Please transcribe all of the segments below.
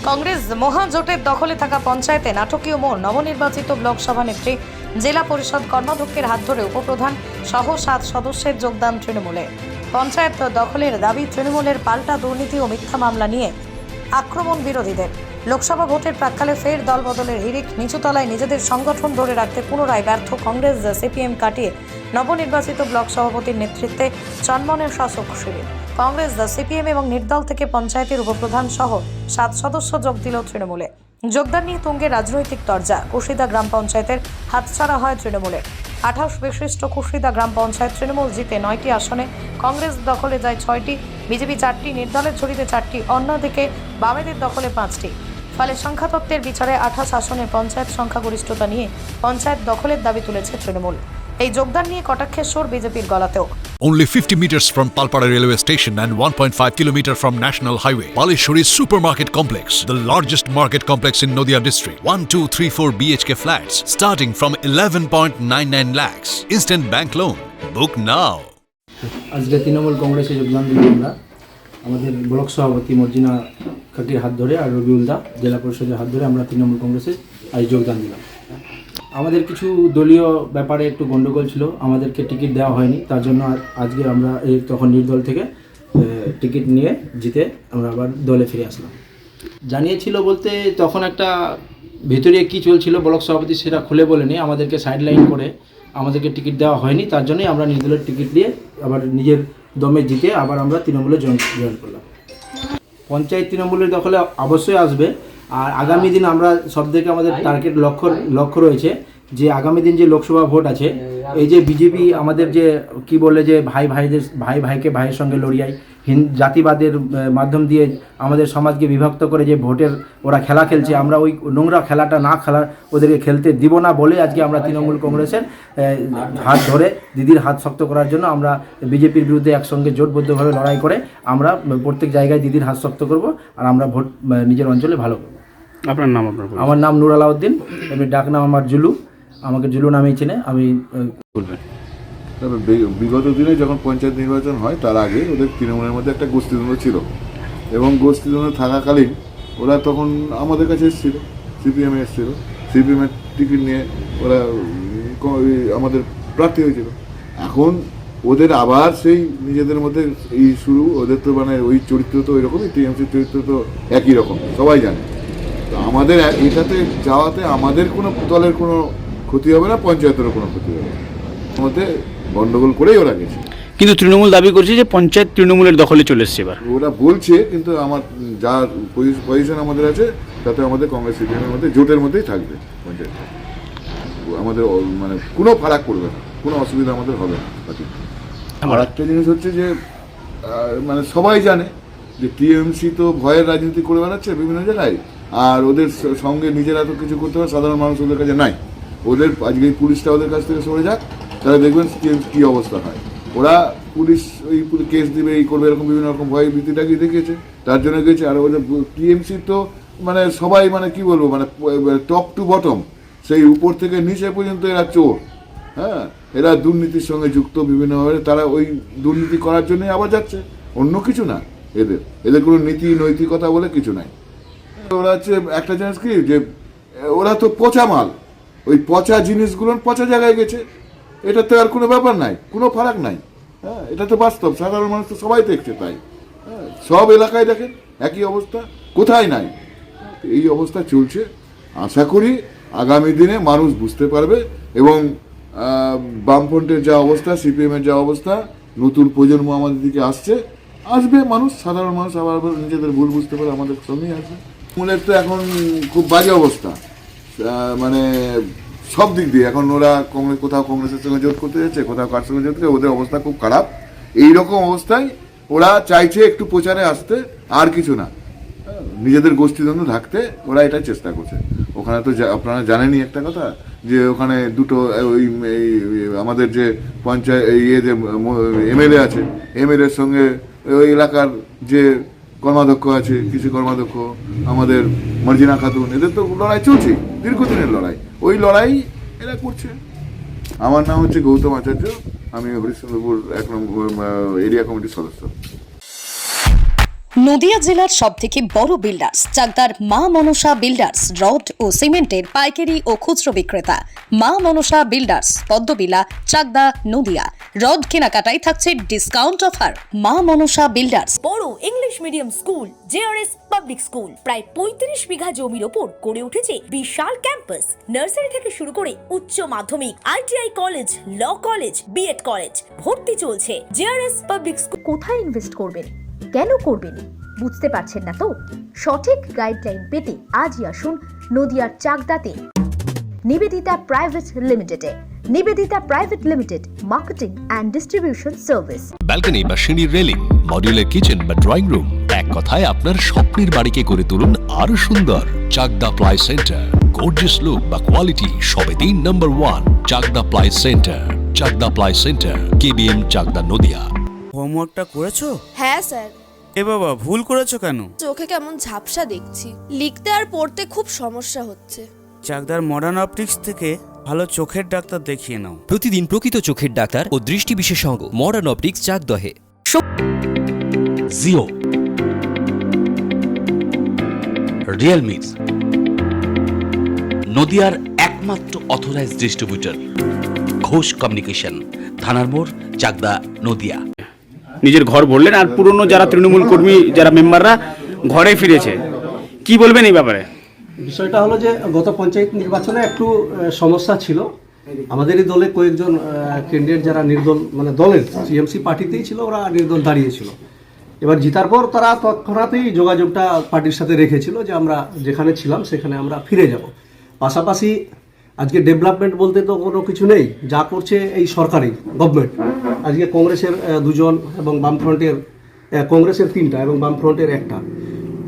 কংগ্রেস মহাজোটের দখলে থাকা পঞ্চায়েতে নাটকীয় মোড়। নবনির্বাচিত ব্লক সভানেত্রী জেলা পরিষদ কর্মাধ্যক্ষের হাত ধরে উপপ্রধান সহ 7 সদস্যের যোগদান তৃণমূলে। পঞ্চায়েত দখলের দাবি তৃণমূলের পাল্টা দুর্নীতি ও মিথ্যা মামলা নিয়ে আক্রমণ বিরোধীদের। লোকসভা ভোটের প্রাক্কালে ফের দলবদলের হিড়িক। নিচুতলায় নিজেদের সংগঠন ধরে রাখতে পুনরায় ব্যর্থ কংগ্রেস। সিপিএম কাটিয়ে নবনির্বাচিত ব্লক সভাপতির নেতৃত্বে চন্মনের শাসক শিবির। কংগ্রেস, সিপিএম এবং নির্দল থেকে পঞ্চায়েতের উপপ্রধান সহ 7 সদস্য যোগ দিল তৃণমূলে। যোগদান নিয়ে তুঙ্গে রাজনৈতিক তরজা। কুশিদা গ্রাম পঞ্চায়েতের হাতছাড়া হয় তৃণমূলের। 28 বিশিষ্ট কুশিদা গ্রাম পঞ্চায়েত তৃণমূল জিতে 9টি আসনে, কংগ্রেস দখলে যায় 6টি, বিজেপি 4টি, নির্দলের ঝুড়িতে 4টি, অন্যদিকে বামেদের দখলে 5টি। ফলে সংখ্যাতত্ত্বের বিচারে 28 আসনের পঞ্চায়েত সংখ্যাগরিষ্ঠতা নিয়ে পঞ্চায়েত দখলের দাবি তুলেছে তৃণমূল। এই যোগদান নিয়ে কটাক্ষের সুর বিজেপির গলাতেও। Only 50 meters from Palpara railway station and 1.5 kilometer from National Highway, Palishuri Supermarket Complex, the largest market complex in Nadia district. 1, 2, 3, 4 BHK flats starting from 11.99 lakhs. Instant bank loan. Book now. আজকে তৃণমূল কংগ্রেসে যোগদান দিলাম আমরা। আমাদের block সভাপতি মর্জিনা কাকির হাত ধরে আর রবিউলদা জেলা পরিষদের হাত ধরে আমরা তৃণমূল কংগ্রেসে আজ যোগদান দিলাম। আমাদের কিছু দলীয় ব্যাপারে একটু গণ্ডগোল ছিল, আমাদেরকে টিকিট দেওয়া হয়নি, তার জন্য আজকে আমরা তখন নির্দল থেকে টিকিট নিয়ে জিতে আমরা আবার দলে ফিরে আসলাম। জানিয়েছিল বলতে তখন একটা ভেতরে কী চলছিল ব্লক সভাপতি সেটা খুলে বলেনি, আমাদেরকে সাইডলাইন করে আমাদেরকে টিকিট দেওয়া হয়নি, তার জন্যই আমরা নির্দলের টিকিট দিয়ে আবার নিজের দমে জিতে আবার আমরা তৃণমূলে জয়েন করলাম। পঞ্চায়েত তৃণমূলের দখলে অবশ্যই আসবে। আর আগামী দিন আমরা সবথেকে আমাদের টার্গেট লক্ষ্য রয়েছে যে আগামী দিন যে লোকসভা ভোট আছে, এই যে বিজেপি আমাদের যে কি বলে যে ভাইকে ভাইয়ের সঙ্গে লড়িয়াই জাতিবাদের মাধ্যম দিয়ে আমাদের সমাজকে বিভক্ত করে যে ভোটের ওরা খেলা খেলছে, আমরা ওই নোংরা খেলাটা না ওদেরকে খেলতে দিব না বলে আজকে আমরা তৃণমূল কংগ্রেসের হাত ধরে দিদির হাত শক্ত করার জন্য আমরা বিজেপির বিরুদ্ধে একসঙ্গে জোটবদ্ধভাবে লড়াই করে আমরা প্রত্যেক জায়গায় দিদির হাত শক্ত করব আর আমরা ভোট নিজের অঞ্চলে ভালো করব। আপনার নাম? আমার নাম নুর আলাউদ্দিন, এমনি ডাক নাম আমার জুলু, আমাকে জুলু নামেই চেনে। আমি বলবেন তবে বিগত দিনে যখন পঞ্চায়েত নির্বাচন হয় তার আগে ওদের তৃণমূলের মধ্যে একটা গোষ্ঠীদ্বন্দ্ব ছিল এবং গোষ্ঠীদ্বন্দ্ব থাকাকালীন ওরা তখন আমাদের কাছে এসেছিল, সিপিএমে এসেছিল, সিপিএমের টিকিট নিয়ে ওরা আমাদের প্রার্থী হয়েছিল। এখন ওদের আবার সেই নিজেদের মধ্যে এই শুরু, ওদের তো মানে ওই চরিত্র তো ওই রকমই, টিএমসির চরিত্র তো একই রকম, সবাই জানে। তো আমাদের এটাতে যাওয়াতে আমাদের কোনো দলের কোনো ক্ষতি হবে না, পঞ্চায়েতেরও কোনো ক্ষতি হবে না, মধ্যে গন্ডগোল করেই ওরা গেছে। কিন্তু তৃণমূল দাবি করছে যে পঞ্চায়েত তৃণমূলের দখলে চলে এসছে এবার। ওরা বলছে, কিন্তু আমার যা পজিশন আমাদের আছে তাতে আমাদের কংগ্রেস সিপিএমের মধ্যে জোটের মধ্যেই থাকবে পঞ্চায়েত। আমাদের মানে কোনো ফারাক পড়বে না, কোনো অসুবিধা আমাদের হবে না। আর একটা জিনিস হচ্ছে যে মানে সবাই জানে যে টিএমসি তো ভয়ের রাজনীতি করে বেড়াচ্ছে বিভিন্ন জায়গায়, আর ওদের সঙ্গে নিজেরা তো কিছু করতে পারে, সাধারণ মানুষ ওদের কাছে নাই। ওদের আজকে পুলিশটা ওদের কাছ থেকে সরে যাক, তাহলে দেখবেন কী অবস্থা হয়। ওরা পুলিশ ওই কেস দিবে, এই করবে, এরকম বিভিন্ন রকম ভয় ভীতিটাকে দেখিয়েছে, তার জন্য গেছে। আর ওদের টিএমসি তো মানে সবাই মানে কি বলবো, মানে টপ টু বটম, সেই উপর থেকে নিচে পর্যন্ত এরা চোর। হ্যাঁ, এরা দুর্নীতির সঙ্গে যুক্ত বিভিন্নভাবে, তারা ওই দুর্নীতি করার জন্যই আবার যাচ্ছে, অন্য কিছু না। এদের কোনো নীতি নৈতিকতা বলে কিছু নাই। ওরা হচ্ছে একটা জিনিস কি, যে ওরা তো পচা মাল, ওই পচা জিনিসগুলো পচা জায়গায় গেছে, এটা তো আর কোনো ব্যাপার নাই, কোনো ফারাক নাই। হ্যাঁ, এটা তো বাস্তব, সাধারণ মানুষ তো সবাই দেখছে। তাই হ্যাঁ, সব এলাকায় দেখেন একই অবস্থা, কোথায় নাই। এই অবস্থা চলছে। আশা করি আগামী দিনে মানুষ বুঝতে পারবে এবং বামফ্রন্টের যা অবস্থা, সিপিএমের যা অবস্থা, নতুন প্রজন্ম আমাদের দিকে আসবে মানুষ, সাধারণ মানুষ আবার নিজেদের ভুল বুঝতে পারে, আমাদের সঙ্গেই আসবে। মূলের তো এখন খুব বাজে অবস্থা, মানে সব দিক দিয়ে। এখন ওরা কোথাও কংগ্রেসের সঙ্গে জোট করতে যাচ্ছে, কোথাও কার সঙ্গে জোট করে, ওদের অবস্থা খুব খারাপ। এইরকম অবস্থায় ওরা চাইছে একটু প্রচারে আসতে, আর কিছু না, নিজেদের গোষ্ঠীদ্বন্দ্ব ঢাকতে ওরা এটাই চেষ্টা করছে। ওখানে তো আপনারা জানেনই একটা কথা, যে ওখানে দুটো ওই আমাদের যে পঞ্চায়েত যে এমএলএ আছে, এমএলএর সঙ্গে ওই এলাকার যে কর্মাধ্যক্ষ আছে, কৃষি কর্মাধ্যক্ষ আমাদের মর্জিনা খাতুন, এদের তো লড়াই চলছে, দীর্ঘদিনের লড়াই। ওই লড়াই এরা করছে। আমার নাম হচ্ছে গৌতম আচার্য, আমি হরিশ্চন্দ্রপুর 1 নম্বর এরিয়া কমিটির সদস্য। নদিয়া জেলার সবথেকে বড় বিল্ডার্স চাকদার মা মনসা বিল্ডার্স রড ও সিমেন্টের পাইকারি ও খুচরো বিক্রেতা। মা মনসা বিল্ডার্স পদ্মবিলা চাকদা নদিয়া। রড কেনাকাটায় থাকছে ডিসকাউন্ট অফার। মা মনসা বিল্ডার্স। বড় English medium school JRS public school প্রায় 35 বিঘা জমির ওপর গড়ে উঠেছে বিশাল ক্যাম্পাস। নার্সারি থেকে শুরু করে উচ্চ মাধ্যমিক, ITI college, law college, BEd college ভর্তি চলছে। JRS public school. কোথায় ইনভেস্ট করবেন, কেন করবেন বুঝতে পারছেন না তো? সঠিক গাইডলাইন পেতে আজই আসুন নদিয়ার চাকদাতে নিবেদিতা প্রাইভেট লিমিটেডে। Nivedita private limited, marketing and distribution service. Balcony বা সিঁড়ির রেলিং, মডিউলার কিচেন বা ড্রয়িং রুম, এক কথায় আপনার স্বপ্নের বাড়িকে করে তুলুন আরো সুন্দর। Chakdah ply centre, gorgeous look বা কোয়ালিটি সবেতেই number 1। Chakdah ply centre, Chakdah ply centre, KBM Chakdah Nadia. হোমওয়ার্কটা করেছো? হ্যাঁ স্যার। এ বাবা, ভুল করেছো কেন? চোখে কেমন ঝাপসা দেখছি, লিখতে আর পড়তে খুব সমস্যা হচ্ছে। চাকদার মডার্ন অপটিক্স থেকে ভালো চোখের ডাক্তার দেখিয়ে নাও। প্রতিদিন প্রকৃত চোখের ডাক্তার ও দৃষ্টি বিশেষজ্ঞ মডার্ন অপটিক্স চাকদহে। জিও, রিয়েলমি, নদিয়ার একমাত্র অথরাইজড ডিস্ট্রিবিউটর, ঘোষ কমিউনিকেশন, থানার মোড়, চাকদা নদিয়া। নিজের ঘর বললেন, আর পুরনো যারা তৃণমূল কর্মী, যারা মেম্বাররা ঘরে ফিরেছে, কি বলবেন এই ব্যাপারে? বিষয়টা হলো যে গত পঞ্চায়েত নির্বাচনে একটু সমস্যা ছিল। আমাদেরই দলে কয়েকজন ক্যান্ডিডেট যারা নির্দল, মানে দলের টিএমসি পার্টিতেই ছিল, ওরা নির্দল দাঁড়িয়েছিল। এবার জিতার পর তারা তৎক্ষণাৎই যোগাযোগটা পার্টির সাথে রেখেছিল যে আমরা যেখানে ছিলাম সেখানে আমরা ফিরে যাব। পাশাপাশি আজকে ডেভেলপমেন্ট বলতে তো কোনো কিছু নেই, যা করছে এই সরকারি গভর্নমেন্ট। আজকে কংগ্রেসের 2জন এবং বামফ্রন্টের, কংগ্রেসের 3টা এবং বামফ্রন্টের 1টা,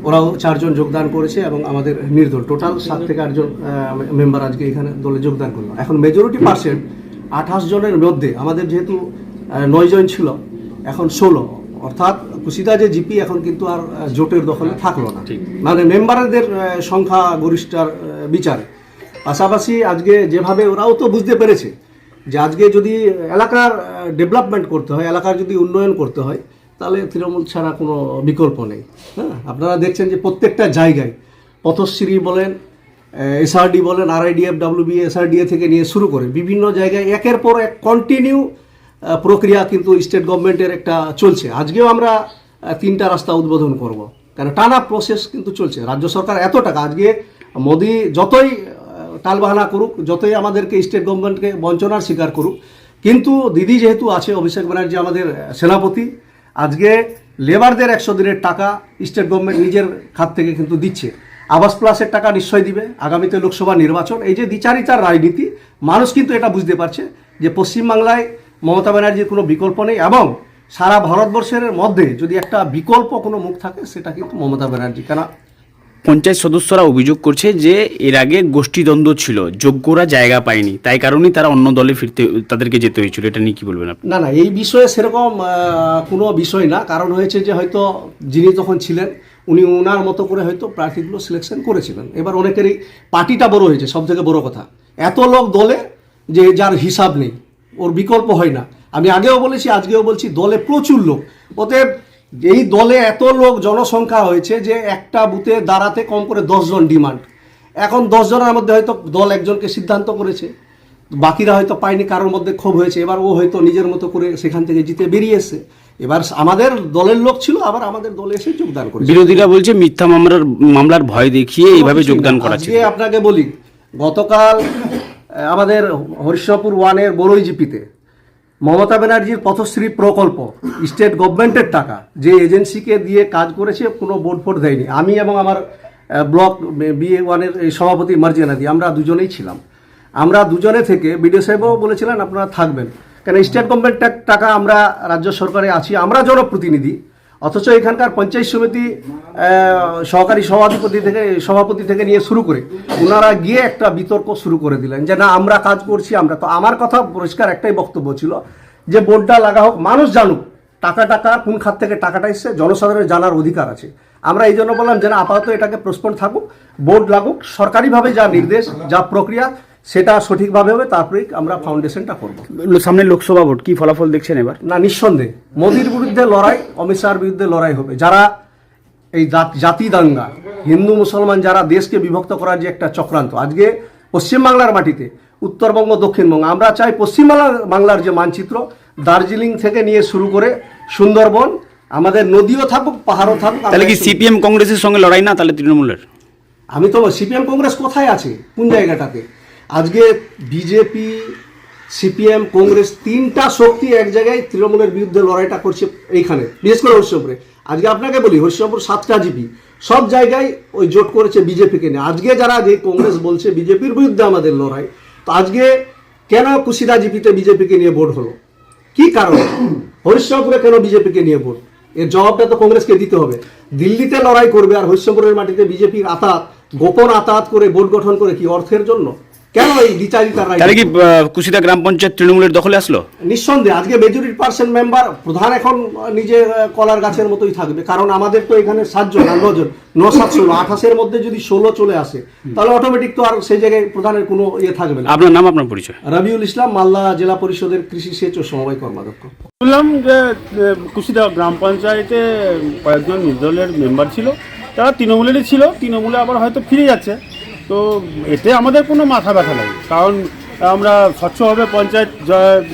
ওরাও 4 জন যোগদান করেছে এবং আমাদের নির্দল টোটাল 7 থেকে 8 জন মেম্বার আজকে এখানে দলে যোগদান করলো। এখন মেজরিটি পার্সেন্ট 28 জনের মধ্যে আমাদের যেহেতু 9 জন ছিল, এখন 16, অর্থাৎ কুশিদা যে জিপি এখন কিন্তু আর জোটের দখলে থাকলো না, মানে মেম্বারদের সংখ্যা গরিষ্ঠতার বিচারে। পাশাপাশি আজকে যেভাবে ওরাও তো বুঝতে পেরেছে যে আজকে যদি এলাকার ডেভেলপমেন্ট করতে হয়, এলাকার যদি উন্নয়ন করতে হয়, তাহলে তৃণমূল ছাড়া কোনো বিকল্প নেই। হ্যাঁ, আপনারা দেখছেন যে প্রত্যেকটা জায়গায় পথশ্রী বলেন, এসআরডি বলেন, আরআইডিএফ, ডাব্লিউবি, এসআরডিএ থেকে নিয়ে শুরু করে বিভিন্ন জায়গায় একের পর এক কন্টিনিউ প্রক্রিয়া কিন্তু স্টেট গভর্নমেন্টের একটা চলছে। আজকেও আমরা 3টা রাস্তা উদ্বোধন করব, কারণ টানা প্রসেস কিন্তু চলছে। রাজ্য সরকার এত টাকা, আজকে মোদি যতই টালবাহানা করুক, যতই আমাদেরকে স্টেট গভর্নমেন্টকে বঞ্চনার শিকার করুক, কিন্তু দিদি যেহেতু আছে, অভিষেক ব্যানার্জি আমাদের সেনাপতি, আজকে লেবারদের 100 দিনের টাকা স্টেট গভর্নমেন্ট নিজের খাত থেকে কিন্তু দিচ্ছে। আবাস প্লাসের টাকা নিশ্চয় দিবে। আগামীতে লোকসভা নির্বাচন, এই যে দ্বিচারিতার রাজনীতি, মানুষ কিন্তু এটা বুঝতে পারছে যে পশ্চিমবাংলায় মমতা ব্যানার্জির কোনো বিকল্প নেই, এবং সারা ভারতবর্ষের মধ্যে যদি একটা বিকল্প কোনো মুখ থাকে সেটা কিন্তু মমতা ব্যানার্জি। কেন পঞ্চায়েত সদস্যরা অভিযোগ করছে যে এর আগে গোষ্ঠীদ্বন্দ্ব ছিল, যোগ্যরা জায়গা পায়নি, তাই কারণেই তারা অন্য দলে ফিরতে, তাদেরকে যেতে হয়েছিল। এটা নিয়ে কি বলবেন আপনি? না, এই বিষয়ে সেরকম কোনো বিষয় না। কারণ হয়েছে যে হয়তো যিনি তখন ছিলেন উনি ওনার মতো করে হয়তো প্রার্থীগুলো সিলেকশন করেছিলেন। এবার অনেকেরই পার্টিটা বড় হয়েছে, সব থেকে বড় কথা এত লোক দলে যে যার হিসাব নেই, ওর বিকল্প হয় না। আমি আগেও বলেছি, আজকেও বলছি, দলে প্রচুর লোক। অতএব এই দলে এত লোক জনসংখ্যা হয়েছে যে একটা বুথে দাঁড়াতে কম করে 10 জন ডিমান্ড। এখন 10 জনের মধ্যে হয়তো দল একজনকে সিদ্ধান্ত করেছে, বাকিরা হয়তো পায়নি, কারোর মধ্যে ক্ষোভ হয়েছে, এবার ও হয়তো নিজের মতো করে সেখান থেকে জিতে বেরিয়ে এসে এবার আমাদের দলের লোক ছিল, আবার আমাদের দলে এসে যোগদান করেছে। বিরোধীরা বলছে মিথ্যা মামলার ভয় দেখিয়ে এইভাবে যোগদান করাচ্ছে। আজকে আপনাকে বলি, গতকাল আমাদের হরিশপুর 1-এর বড়ই জিপিতে মমতা ব্যানার্জির পথশ্রী প্রকল্প স্টেট গভর্নমেন্টের টাকা যে এজেন্সিকে দিয়ে কাজ করেছে, কোনো বোর্ড ফোর্ড দেয়নি। আমি এবং আমার ব্লক BA1-এর সভাপতি মার্জিয়ানাদি, আমরা দুজনেই ছিলাম। আমরা দুজনে থেকে বিডিও সাহেবও বলেছিলেন আপনারা থাকবেন, কেন স্টেট গভর্নমেন্টের টাকা আমরা রাজ্য সরকারে আছি, আমরা জনপ্রতিনিধি। অথচ এখানকার পঞ্চায়েত সমিতি সহকারী সভাপতি থেকে নিয়ে শুরু করে ওনারা গিয়ে একটা বিতর্ক শুরু করে দিলেন যে না, আমরা কাজ করছি। আমরা তো, আমার কথা পরিষ্কার একটাই বক্তব্য ছিল যে বোর্ডটা লাগা হোক, মানুষ জানুক টাকা কোন খাত থেকে টাকাটা এসছে, জনসাধারণের জানার অধিকার আছে। আমরা এই জন্য বললাম যে না, আপাতত এটাকে পোস্টপোন থাকুক, বোর্ড লাগুক, সরকারিভাবে যা নির্দেশ, যা প্রক্রিয়া সেটা সঠিকভাবে হবে, তারপরেই আমরা ফাউন্ডেশনটা করব। সামনে লোকসভা ভোট, কি ফলাফল দেখছেন এবার? না, নিঃসন্দেহে মোদির বিরুদ্ধে লড়াই, অমিত শাহর বিরুদ্ধে লড়াই হবে। যারা এই জাতি দাঙ্গা, হিন্দু মুসলমান যারা দেশকে বিভক্ত করার যে একটা চক্রান্ত, আজকে পশ্চিমবাংলার মাটিতে উত্তরবঙ্গ দক্ষিণবঙ্গ, আমরা চাই পশ্চিমবাংলার যে মানচিত্র, দার্জিলিং থেকে নিয়ে শুরু করে সুন্দরবন, আমাদের নদীও থাকুক পাহাড়ও থাকুক। তাহলে কি সিপিএম কংগ্রেসের সঙ্গে লড়াই না তাহলে তৃণমূলের? আমি তো সিপিএম কংগ্রেস কোথায় আছে, কোন জায়গাটাতে? আজকে বিজেপি, সিপিএম, কংগ্রেস তিনটা শক্তি এক জায়গায় তৃণমূলের বিরুদ্ধে লড়াইটা করছে এইখানে, বিশেষ করে হরিশ্চন্দ্রপুরে। আজকে আপনাকে বলি, হরিশ্চন্দ্রপুর 7টা জিপি সব জায়গায় ওই জোট করেছে বিজেপিকে নিয়ে। আজকে যারা যে কংগ্রেস বলছে বিজেপির বিরুদ্ধে আমাদের লড়াই, তো আজকে কেন কুশিদা জিপিতে বিজেপিকে নিয়ে ভোট হলো, কি কারণ? হরিশ্চন্দ্রপুরে কেন বিজেপিকে নিয়ে ভোট? এর জবাবটা তো কংগ্রেসকে দিতে হবে। দিল্লিতে লড়াই করবে আর হরিশ্চন্দ্রপুরের মাটিতে বিজেপির গোপন আতাত করে ভোট গঠন করে কি অর্থের জন্য? কেন এই দ্বিচারিতার রায়? তাহলে কি কুশিদা গ্রাম পঞ্চায়েত তৃণমূলের দখলে আসলো? নিঃসন্দেহে আজকে মেজরিটি পার্সেন্ট মেম্বার, প্রধান এখন নিজে কলার গাছের মতোই থাকবে, কারণ আমাদের তো এখানে 7 জন আর 9 জন, 9 7 16, 28-এর মধ্যে যদি 16 চলে আসে তাহলে অটোমেটিক তো আর সেই জায়গায় প্রধানের কোনো ইয়ে থাকবে না। আপনার নাম, আপনার পরিচয়? রবিউল ইসলাম, মালদা জেলা পরিষদের কৃষি সেচ ও সমবায় কর্মাধ্যক্ষ। শুনলাম যে কুশিদা গ্রাম পঞ্চায়েতে কয়েকজন নির্দলের মেম্বার ছিল, তারা তৃণমূলেরই ছিল, তৃণমূলে আবার হয়তো ফিরে যাচ্ছে। তো এতে আমাদের কোনো মাথা ব্যথা নেই, কারণ আমরা স্বচ্ছভাবে পঞ্চায়েত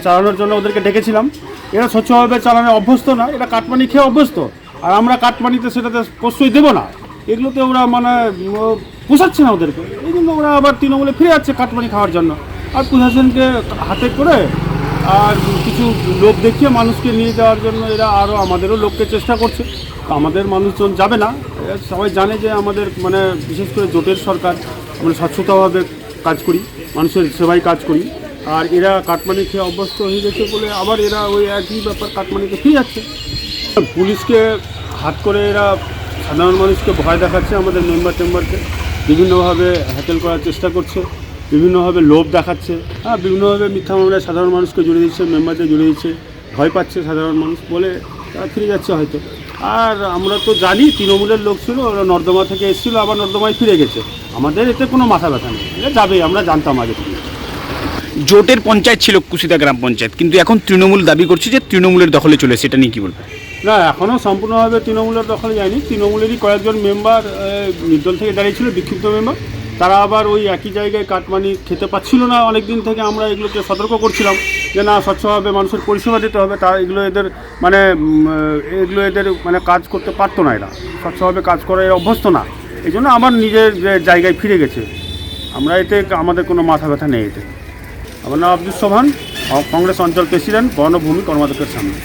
চালানোর জন্য ওদেরকে ডেকেছিলাম। এরা স্বচ্ছভাবে চালানো অভ্যস্ত না, এরা কাটমানি খেয়ে অভ্যস্ত, আর আমরা কাটমানিতে সেটাতে প্রশ্রয় দেবো না। এগুলোতে ওরা মানে পোষাচ্ছে না ওদেরকে, এই জন্য ওরা আবার তৃণমূলে ফিরে যাচ্ছে কাটমানি খাওয়ার জন্য। আর প্রশাসনকে হাতে করে আর কিছু লোক দেখিয়ে মানুষকে নিয়ে যাওয়ার জন্য এরা আরও আমাদেরও লোককে চেষ্টা করছে। আমাদের মানুষজন যাবে না, সবাই জানে যে আমাদের মানে বিশেষ করে জোটের সরকার, আমরা স্বচ্ছতাভাবে কাজ করি, মানুষের সেবায় কাজ করি। আর এরা কাটমানি খেয়ে অভ্যস্ত হয়ে গেছে বলে আবার এরা ওই একই ব্যাপার কাটমানিতে ফিরে যাচ্ছে। পুলিশকে হাত করে এরা সাধারণ মানুষকে ভয় দেখাচ্ছে, আমাদের মেম্বারকে বিভিন্নভাবে হ্যাকেল করার চেষ্টা করছে, বিভিন্নভাবে লোভ দেখাচ্ছে, বিভিন্নভাবে মিথ্যা মামলায় সাধারণ মানুষকে জুড়ে দিচ্ছে, মেম্বারদের জুড়ে দিচ্ছে, ভয় পাচ্ছে সাধারণ মানুষ বলে তারা ফিরে যাচ্ছে হয়তো। আর আমরা তো জানি তৃণমূলের লোক ছিল, ওরা নর্দমা থেকে এসেছিলো, আবার নর্দমায় ফিরে গেছে। আমাদের এতে কোনো মাথা ব্যথা নেই, এটা যাবে, আমরা জানতাম আগে থেকে। জোটের পঞ্চায়েত ছিল কুশিদা গ্রাম পঞ্চায়েত, কিন্তু এখন তৃণমূল দাবি করছে যে তৃণমূলের দখলে চলে, সেটা নিয়ে কি বলবেন? না, এখনও সম্পূর্ণভাবে তৃণমূলের দখলে যায়নি। তৃণমূলেরই কয়েকজন মেম্বার নির্দল থেকে দাঁড়িয়েছিল, বিক্ষিপ্ত মেম্বার, তারা আবার ওই একই জায়গায় কাটমানি খেতে পাচ্ছিল না। অনেক দিন থেকে আমরা এগুলোকে সতর্ক করছিলাম যে না, স্বচ্ছভাবে মানুষের পরিষেবা দিতে হবে। তারা এগুলো এদের মানে কাজ করতে পারতো না, এরা স্বচ্ছভাবে কাজ করে অভ্যস্ত না, এই জন্য আমার নিজের জায়গায় ফিরে গেছে। আমরা এতে আমাদের কোনো মাথা ব্যথা নেই এতে। আমার নাম আব্দুল সোবহান, কংগ্রেস অঞ্চল প্রেসিডেন্ট, বনভূমি কর্মাধ্যক্ষের সামনে।